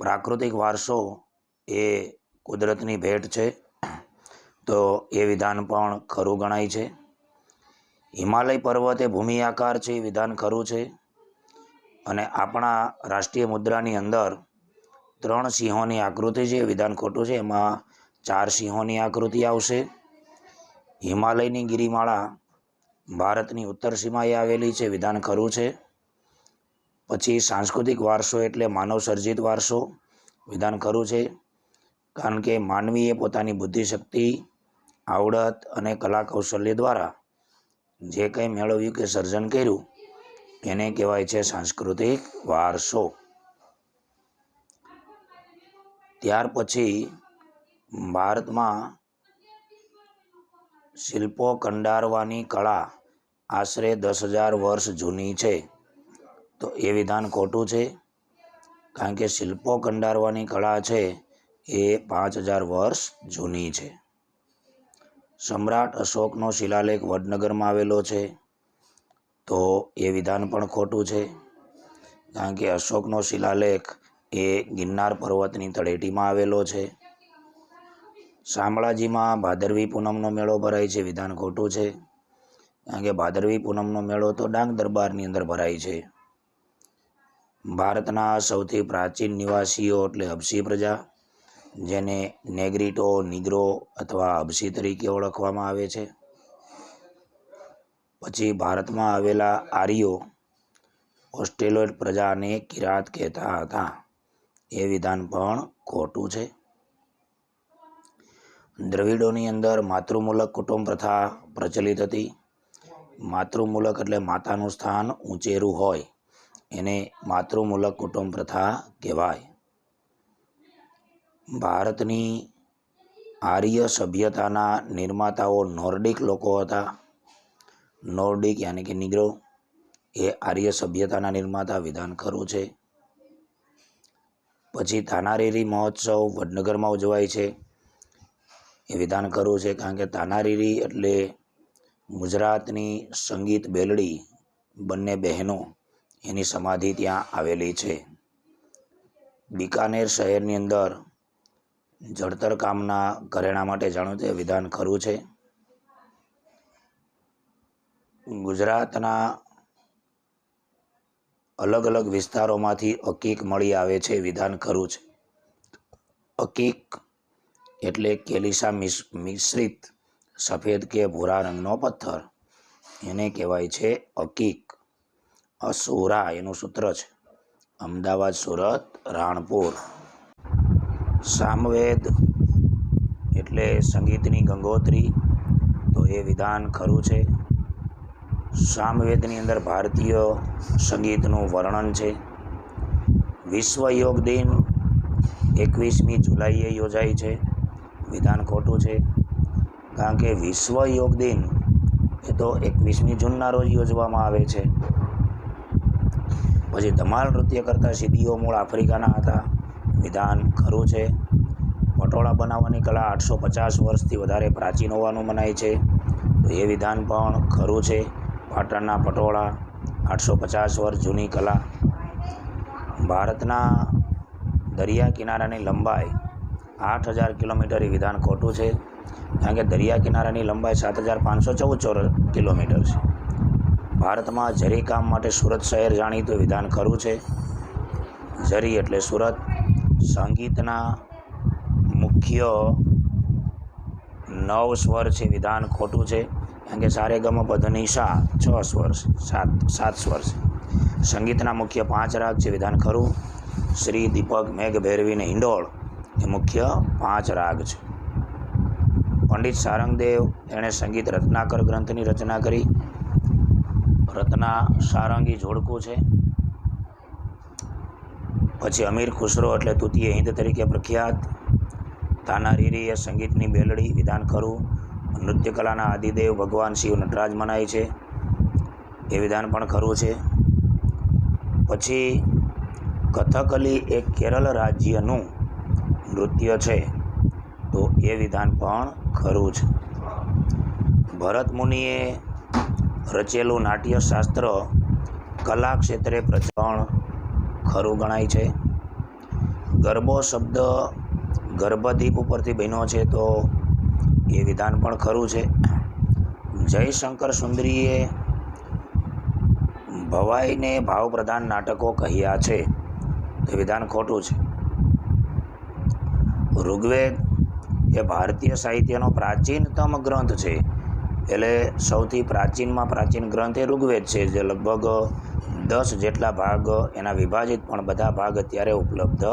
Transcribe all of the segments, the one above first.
પ્રાકૃતિક વારસો એ કુદરતની ભેટ છે, તો એ વિધાન પણ ખરું ગણાય છે. હિમાલય પર્વત એ ભૂમિ આકાર છે, એ વિધાન ખરું છે. અને આપણા રાષ્ટ્રીય મુદ્રાની અંદર 3 સિંહોની આકૃતિ છે, એ વિધાન ખોટું છે. એમાં 4 સિંહોની આકૃતિ આવશે. હિમાલયની ગિરિમાળા ભારતની ઉત્તર સીમાએ આવેલી છે, વિધાન ખરું છે. પછી સાંસ્કૃતિક વારસો એટલે માનવ સર્જિત વારસો, વિધાન ખરું છે. કારણ કે માનવીએ પોતાની બુદ્ધિશક્તિ, આવડત અને કલા કૌશલ્ય દ્વારા જે કંઈ મેળવ્યું કે સર્જન કર્યું એને કહેવાય છે સાંસ્કૃતિક વારસો. ત્યાર પછી ભારતમાં શિલ્પો કંડારવાની કળા આશરે 10,000 વર્ષ જૂની છે, તો એ વિધાન ખોટું છે. કારણ કે શિલ્પો કંડારવાની કળા છે એ 5,000 વર્ષ જૂની છે. સમ્રાટ અશોકનો શિલાલેખ વડનગરમાં આવેલો છે, તો એ વિધાન પણ ખોટું છે. કારણ કે અશોકનો શિલાલેખ એ ગિરનાર પર્વતની તળેટીમાં આવેલો છે. શામળાજીમાં ભાદરવી પૂનમનો મેળો ભરાય છે, વિધાન ખોટું છે. કારણ કે ભાદરવી પૂનમનો મેળો તો ડાંગ દરબારની અંદર ભરાય છે. ભારતના સૌથી પ્રાચીન નિવાસીઓ એટલે હબસી પ્રજા, જેને નેગ્રીટો, નિગ્રો અથવા હબસી તરીકે ઓળખવામાં આવે છે. પછી ભારતમાં આવેલા આર્યો ઓસ્ટ્રેલોઇડ પ્રજાને કિરાત કહેતા હતા, એ વિધાન પણ ખોટું છે. દ્રવિડોની અંદર માતૃમૂલક કુટુંબ પ્રથા પ્રચલિત હતી. માતૃમૂલક એટલે માતાનું સ્થાન ઊંચેરું હોય એને માતૃમૂલક કુટુંબ પ્રથા કહેવાય. ભારતની આર્ય સભ્યતાના નિર્માતાઓ નોર્ડિક લોકો હતા. નોર્ડિક યાની કે નિગ્રો એ આર્ય સભ્યતાના નિર્માતા, વિધાન ખરું છે. પછી તાનારીરી મહોત્સવ વડનગરમાં ઉજવાય છે, એ વિધાન ખરું છે. કારણ કે તાનારીરી એટલે ગુજરાતની સંગીત બેલડી બંને બહેનો એની સમાધિ ત્યાં આવેલી છે. બિકાનેર શહેરની અંદર જળતર કામના ઘરેણાં માટે જાણીતું, વિધાન ખરું છે. ગુજરાતના અલગ અલગ વિસ્તારોમાંથી અકીક મળી આવે છે, વિધાન ખરું છે. અકીક એટલે કેલિસા મિશ્રિત સફેદ કે ભૂરા રંગનો પથ્થર, એને કહેવાય છે અકીક. અસુરા એનું સૂત્ર છે, અમદાવાદ, સુરત, રાણપુર. સામવેદ એટલે સંગીતની ગંગોત્રી, તો એ વિધાન ખરું છે. સામવેદની અંદર ભારતીય સંગીતનું વર્ણન છે. વિશ્વ યોગ દિન 21મી જુલાઈએ યોજાય છે, વિધાન ખોટું છે. કારણ કે વિશ્વ યોગ દિન એ તો 21મી જૂનના રોજ યોજવામાં આવે છે. પછી ધમાલ નૃત્ય કરતા સિદ્દીઓ મૂળ આફ્રિકાના હતા, વિધાન ખરું છે. પટોળા બનાવવાની કલા 850 વર્ષથી વધારે પ્રાચીન હોવાનું મનાય છે, તો એ વિધાન પણ ખરું છે. પાટણના પટોળા 850 વર્ષ જૂની કલા. ભારતના દરિયા કિનારાની લંબાઈ 8,000 કિલોમીટર, એ વિધાન ખોટું છે. કારણ કે દરિયા કિનારાની લંબાઈ 7,514 કિલોમીટર છે. ભારતમાં ઝરી કામ માટે સુરત શહેર જાણીતું, વિધાન ખરું છે. ઝરી એટલે સુરત. સંગીતના મુખ્ય 9 સ્વર છે, વિધાન ખોટું છે. કારણ કે સારે ગમ પધની સા 6 સ્વર છે, 7 સ્વર છે. સંગીતના મુખ્ય 5 રાગ છે, વિધાન ખરું. શ્રી, દીપક, મેઘ, ભૈરવી ને હિંડોળ એ મુખ્ય 5 રાગ છે. પંડિત સારંગદેવ એણે સંગીત રત્નાકર ગ્રંથની રચના કરી. રત્ના સારંગી જોડકું છે. પછી અમીર ખુસરો એટલે તૃતીય હિન્દ તરીકે પ્રખ્યાત. તાનારીરી એ સંગીતની બેલડી, વિધાન ખરું. નૃત્યકલાના આદિદેવ ભગવાન શિવ નટરાજ મનાય છે, એ વિધાન પણ ખરું છે. પછી કથકલી એ કેરળ રાજ્યનું નૃત્ય છે, તો એ વિધાન પણ ખરું છે. ભરત મુનિએ રચેલું નાટ્યશાસ્ત્ર કલા ક્ષેત્રે પ્રચલન ખરું ગણાય છે. ગરબો શબ્દ ગર્ભદીપ ઉપરથી બન્યો છે, તો એ વિધાન પણ ખરું છે. જયશંકર સુંદરીએ ભવાઈને ભાવપ્રધાન નાટકો કહ્યા છે, તે વિધાન ખોટું છે. ઋગ્વેદ એ ભારતીય સાહિત્યનો પ્રાચીનતમ ગ્રંથ છે, એટલે સૌથી પ્રાચીનમાં પ્રાચીન ગ્રંથ એ ઋગ્વેદ છે, જે લગભગ 10 જેટલા ભાગ એના વિભાજિત, પણ બધા ભાગ અત્યારે ઉપલબ્ધ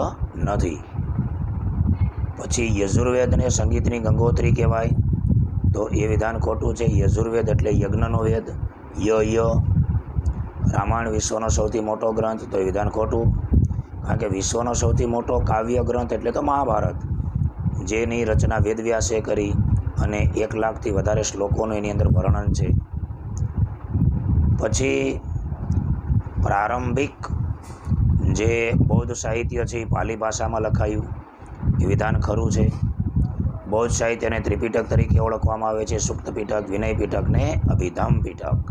નથી. પછી યજુર્વેદને સંગીતની ગંગોત્રી કહેવાય, તો એ વિધાન ખોટું છે. યજુર્વેદ એટલે યજ્ઞનો વેદ, ય. રામાયણ વિશ્વનો સૌથી મોટો ગ્રંથ, તો એ વિધાન ખોટું, કારણ કે વિશ્વનો સૌથી મોટો કાવ્ય ગ્રંથ એટલે તો મહાભારત, જેની રચના વેદવ્યાસે કરી અને 1 લાખથી વધારે શ્લોકોનું એની અંદર વર્ણન છે. પછી પ્રારંભિક જે બૌદ્ધ સાહિત્ય છે એ પાલી ભાષામાં લખાયું, એ વિધાન ખરું છે. બૌદ્ધ સાહિત્યને ત્રિપિટક તરીકે ઓળખવામાં આવે છે, સુક્ત પિટક, વિનય પિટક ને અભિધમ પિટક.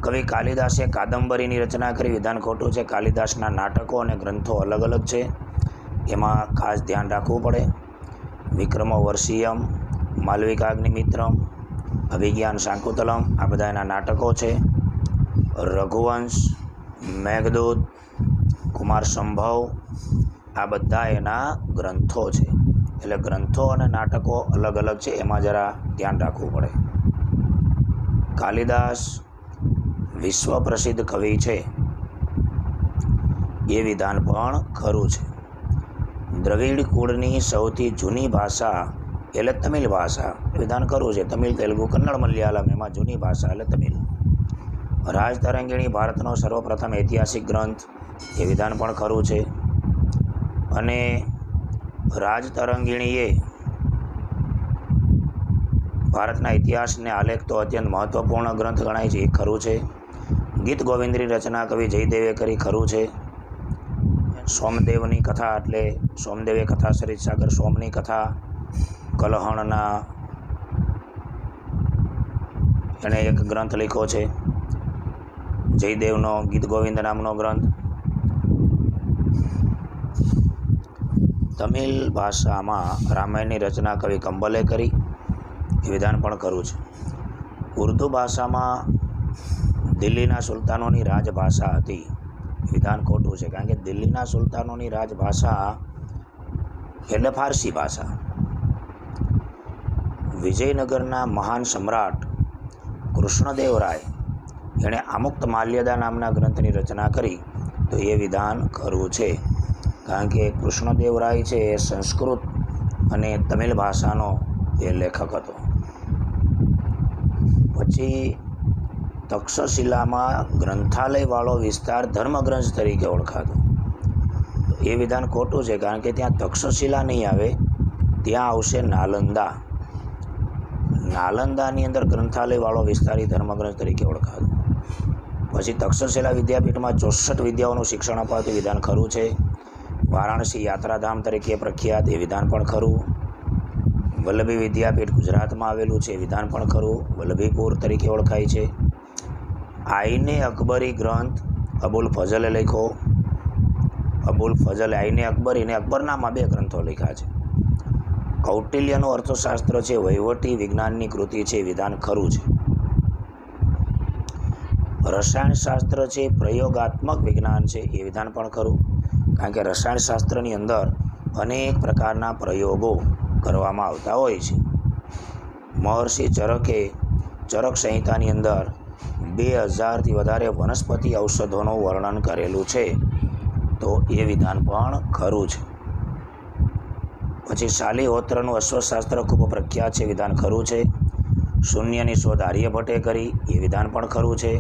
કવિ કાલિદાસે કાદંબરીની રચના કરી, વિધાન ખોટું છે. કાલિદાસના નાટકો અને ગ્રંથો અલગ અલગ છે, એમાં ખાસ ધ્યાન રાખવું પડે. વિક્રમો વર્ષિયમ, માલવિકાગ્નિમિત્રમ, અભિજ્ઞાન શાંકુતલમ, આ બધા એના નાટકો છે. રઘુવંશ, મેઘદૂત, કુમાર સંભવ, આ બધા એના ગ્રંથો છે. એટલે ગ્રંથો અને નાટકો અલગ અલગ છે, એમાં જરા ધ્યાન રાખવું પડે. કાલિદાસ વિશ્વ પ્રસિદ્ધ કવિ છે, એ વિધાન પણ ખરું છે. દ્રવિડ કુળની સૌથી જૂની ભાષા એટલે તમિલ ભાષા, વિધાન ખરું છે. તમિલ, તેલુગુ, કન્નડ, મલયાલમ, એમાં જૂની ભાષા એટલે તમિલ. રાજતરંગિણી ભારતનો સર્વપ્રથમ ઐતિહાસિક ગ્રંથ, એ વિધાન પણ ખરું છે. અને રાજતરંગિણીએ ભારતના ઇતિહાસને આલેખતો અત્યંત મહત્વપૂર્ણ ગ્રંથ ગણાય છે, એ ખરું છે. ગીત ગોવિંદની રચના કવિ જયદેવે કરી, ખરું છે. સોમદેવની કથા એટલે સોમદેવે કથા, સરિત સાગર સોમની કથા, કલહણના એણે એક ગ્રંથ લખ્યો છે, જયદેવનો ગીત ગોવિંદ નામનો ગ્રંથ. તમિલ ભાષામાં રામાયણની રચના કવિ કંબલે કરી, એ વિધાન પણ ખરું છે. ઉર્દુ ભાષામાં દિલ્હીના સુલતાનોની રાજભાષા હતી, વિધાન ખોટું છે, કારણ કે દિલ્હીના સુલતાનોની રાજભાષા એટલે ફારસી ભાષા. વિજયનગરના મહાન સમ્રાટ કૃષ્ણદેવરાય એણે આમુક્ત માલ્યદા નામના ગ્રંથની રચના કરી, તો એ વિધાન ખરું છે, કારણ કે કૃષ્ણદેવરાય છે એ સંસ્કૃત અને તમિલ ભાષાનો એ લેખક હતો. પછી તક્ષશિલામાં ગ્રંથાલયવાળો વિસ્તાર ધર્મગ્રંથ તરીકે ઓળખાતો, તો એ વિધાન ખોટું છે, કારણ કે ત્યાં તક્ષશિલા નહીં આવે, ત્યાં આવશે નાલંદા. નાલંદાની અંદર ગ્રંથાલયવાળો વિસ્તાર એ ધર્મગ્રંથ તરીકે ઓળખાતો. પછી તક્ષશિલા વિદ્યાપીઠમાં 64 વિદ્યાઓનું શિક્ષણ અપાતું, વિધાન ખરું છે. વારાણસી યાત્રાધામ તરીકે પ્રખ્યાત, એ વિધાન પણ ખરું. વલ્લભી વિદ્યાપીઠ ગુજરાતમાં આવેલું છે, વિધાન પણ ખરું. વલ્લભીપુર તરીકે ઓળખાય છે. આઈને અકબરી ગ્રંથ અબુલ ફઝલે લખ્યો. અબુલ ફઝલ આઈને અકબરી અને અકબરનામા 2 ગ્રંથો લખ્યા છે. કૌટિલ્યનું અર્થશાસ્ત્ર છે, વહીવટી વિજ્ઞાનની કૃતિ છે, વિધાન ખરું છે. રસાયણશાસ્ત્ર છે, પ્રયોગાત્મક વિજ્ઞાન છે, એ વિધાન પણ ખરું, કારણ કે રસાયણશાસ્ત્રની અંદર અનેક પ્રકારના પ્રયોગો કરવામાં આવતા હોય છે. મહર્ષિ ચરકે ચરક સંહિતાની અંદર 2000થી વધારે વનસ્પતિ ઔષધોનું વર્ણન કરેલું છે, તો એ વિધાન પણ ખરું છે. પછી શાલિહોત્રનું અશ્વશાસ્ત્ર ખૂબ પ્રખ્યાત છે, વિધાન ખરું છે. શૂન્યની શોધ આર્યભટ્ટે કરી, એ વિધાન પણ ખરું છે.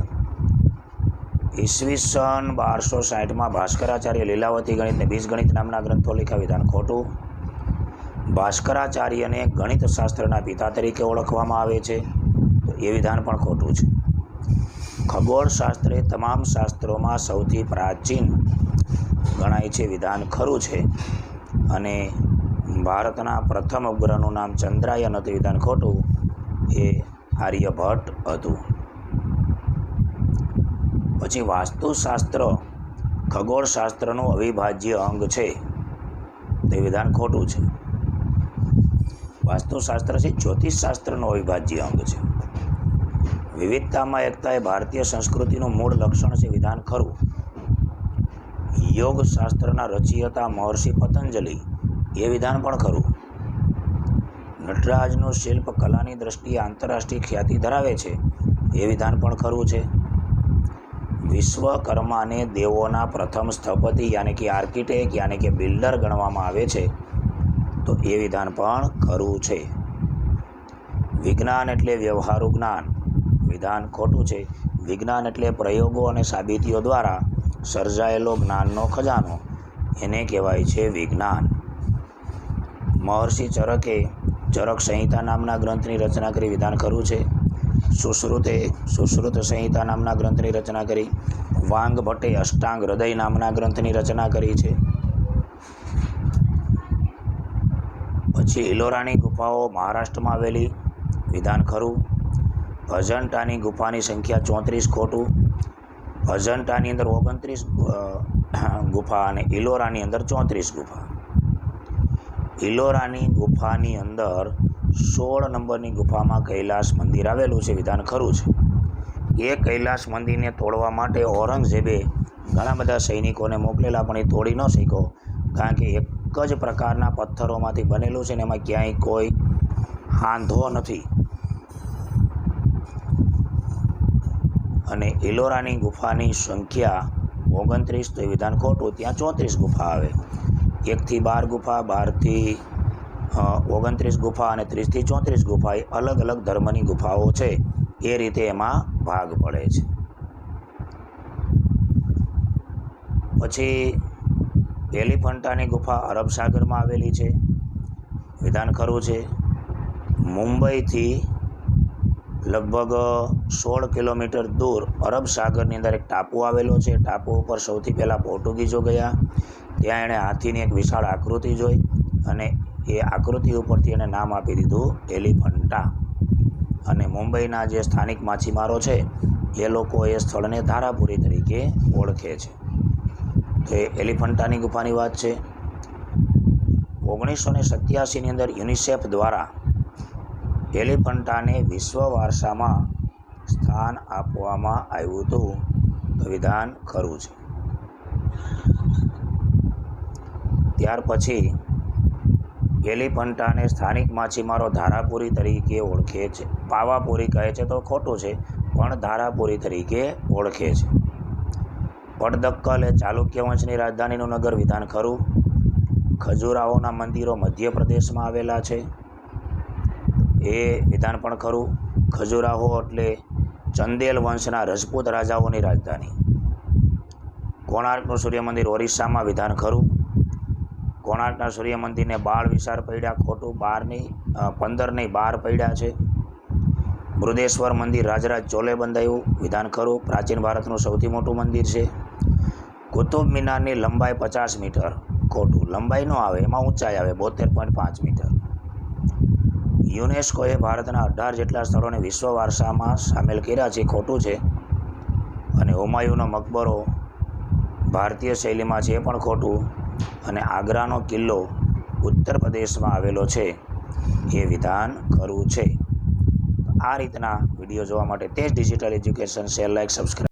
ઈસવીસન 1260 ભાસ્કરાચાર્ય લીલાવતી ગણિત ને બીજગણિત નામના ગ્રંથો લખ્યા. વિધાન ખોટું. ભાસ્કરાચાર્યને ગણિત શાસ્ત્રના પિતા તરીકે ઓળખવામાં આવે છે, તો એ વિધાન પણ ખોટું છે. ખગોળશાસ્ત્ર એ તમામ શાસ્ત્રોમાં સૌથી પ્રાચીન ગણાય છે. વિધાન ખરું છે. અને ભારતના પ્રથમ ઉપગ્રહનું નામ ચંદ્રાયન હતું. વિધાન ખોટું. એ આર્યભટ્ટ હતું. પછી વાસ્તુશાસ્ત્ર ખગોળશાસ્ત્રનું અવિભાજ્ય અંગ છે, તે વિધાન ખોટું છે. વાસ્તુશાસ્ત્ર છે જ્યોતિષશાસ્ત્રનો અવિભાજ્ય અંગ છે. વિવિધતામાં એકતા એ ભારતીય સંસ્કૃતિનું મૂળ લક્ષણ છે. વિધાન ખરું. યોગશાસ્ત્રના રચયિતા મહર્ષિ પતંજલિ, એ વિધાન પણ ખરું. નટરાજનું શિલ્પ કલાની દ્રષ્ટિએ આંતરરાષ્ટ્રીય ખ્યાતિ ધરાવે છે, એ વિધાન પણ ખરું છે. વિશ્વકર્માને દેવોના પ્રથમ સ્થપતિ યાની કે આર્કિટેક્ટ યાની કે બિલ્ડર ગણવામાં આવે છે, તો એ વિધાન પણ ખરું છે. વિજ્ઞાન એટલે વ્યવહારુ જ્ઞાન, વિધાન ખોટું છે. વિજ્ઞાન એટલે પ્રયોગો અને સાબિતીઓ દ્વારા સર્જાયેલો જ્ઞાનનો ખજાનો, એને કહેવાય છે વિજ્ઞાન. મહર્ષિ ચરકે ચરક સંહિતા નામના ગ્રંથની રચના કરી. વિધાન ખરું છે. સુશ્રુતે સુશ્રુત સંહિતા નામના ગ્રંથની રચના કરી. વાંગભટ્ટે અષ્ટાંગ હૃદય નામના ગ્રંથની રચના કરી છે. પછી ઇલોરાની ગુફાઓ મહારાષ્ટ્રમાં આવેલી, વિધાન ખરું. અજંટાની ગુફાની સંખ્યા 34, ખોટું. અજંટાની અંદર 29 ગુફા અને ઇલોરાની અંદર 34 ગુફા. ઇલોરાની ગુફાની અંદર 16 નંબરની ગુફામાં કૈલાસ મંદિર આવેલું છે, વિધાન ખરું છે. એ કૈલાસ મંદિરને તોડવા માટે ઔરંગઝેબે ઘણા બધા સૈનિકોને મોકલેલા, પણ એ તોડી ન શક્યો, કારણ કે એક જ પ્રકારના પથ્થરોમાંથી બનેલું છે ને એમાં ક્યાંય કોઈ હાંધો નથી. અને ઇલોરાની ગુફાની સંખ્યા 29, તો એ વિધાન ખોટું. ત્યાં 34 ગુફા આવે. 1 થી 12 ગુફા, 12 થી 29 ગુફા અને 30 થી 34 ગુફા, એ અલગ અલગ ધર્મની ગુફાઓ છે, એ રીતે એમાં ભાગ પડે છે. પછી એલિફન્ટાની ગુફા અરબ સાગરમાં આવેલી છે, વિધાન ખરું છે. મુંબઈથી લગભગ 16 કિલોમીટર દૂર અરબ સાગરની અંદર એક ટાપુ આવેલો છે. ટાપુ ઉપર સૌથી પહેલાં પોર્ટુગીઝો ગયા. ત્યાં એણે હાથીની એક વિશાળ આકૃતિ જોઈ અને એ આકૃતિ ઉપરથી એને નામ આપી દીધું એલિફન્ટા. અને મુંબઈના જે સ્થાનિક માછીમારો છે એ લોકો એ સ્થળને ધારાપુરી તરીકે ઓળખે છે. તો એ એલિફન્ટાની ગુફાની વાત છે. 1987ની અંદર યુનિસેફ દ્વારા એલિફન્ટાને વિશ્વ વારસામાં સ્થાન આપવામાં આવ્યું હતું, તો વિધાન ખરું છે. ત્યાર પછી એલિફન્ટાને સ્થાનિક માછીમારો ધારાપુરી તરીકે ઓળખે છે. પાવાપુરી કહે છે તો ખોટું છે, પણ ધારાપુરી તરીકે ઓળખે છે. પટદક્કલ એ ચાલુક્ય વંશની રાજધાનીનું નગર, વિધાન ખરું. ખજુરાહોના મંદિરો મધ્યપ્રદેશમાં આવેલા છે, એ વિધાન પણ ખરું. ખજુરાહો એટલે ચંદેલ વંશના રજપૂત રાજાઓની રાજધાની. કોણાર્કનું સૂર્ય મંદિર ઓરિસ્સામાં, વિધાન ખરું. કોણાર્કના સૂર્ય મંદિરને 12 વિશાળ પડ્યા, ખોટું. 15 નહીં 12 પડ્યા છે. બૃહદેશ્વર મંદિર રાજરાજ ચોલે બંધાયું, વિધાન ખરું. પ્રાચીન ભારતનું સૌથી મોટું મંદિર છે. કુતુબ મિનારની લંબાઈ 50 મીટર, ખોટું. લંબાઈ ન આવે, એમાં ઊંચાઈ આવે 72.5 મીટર. યુનેસ્કોએ ભારતના 18 જેટલા સ્થળોને વિશ્વ વારસામાં સામેલ કર્યા છે, ખોટું છે. અને હુમાયુનો મકબરો ભારતીય શૈલીમાં છે, એ પણ ખોટું. અને આગ્રાનો કિલ્લો ઉત્તર પ્રદેશમાં આવેલો છે, એ વિધાન ખરું છે. આ રીતના વિડીયો જોવા માટે Tej digital education share, like, subscribe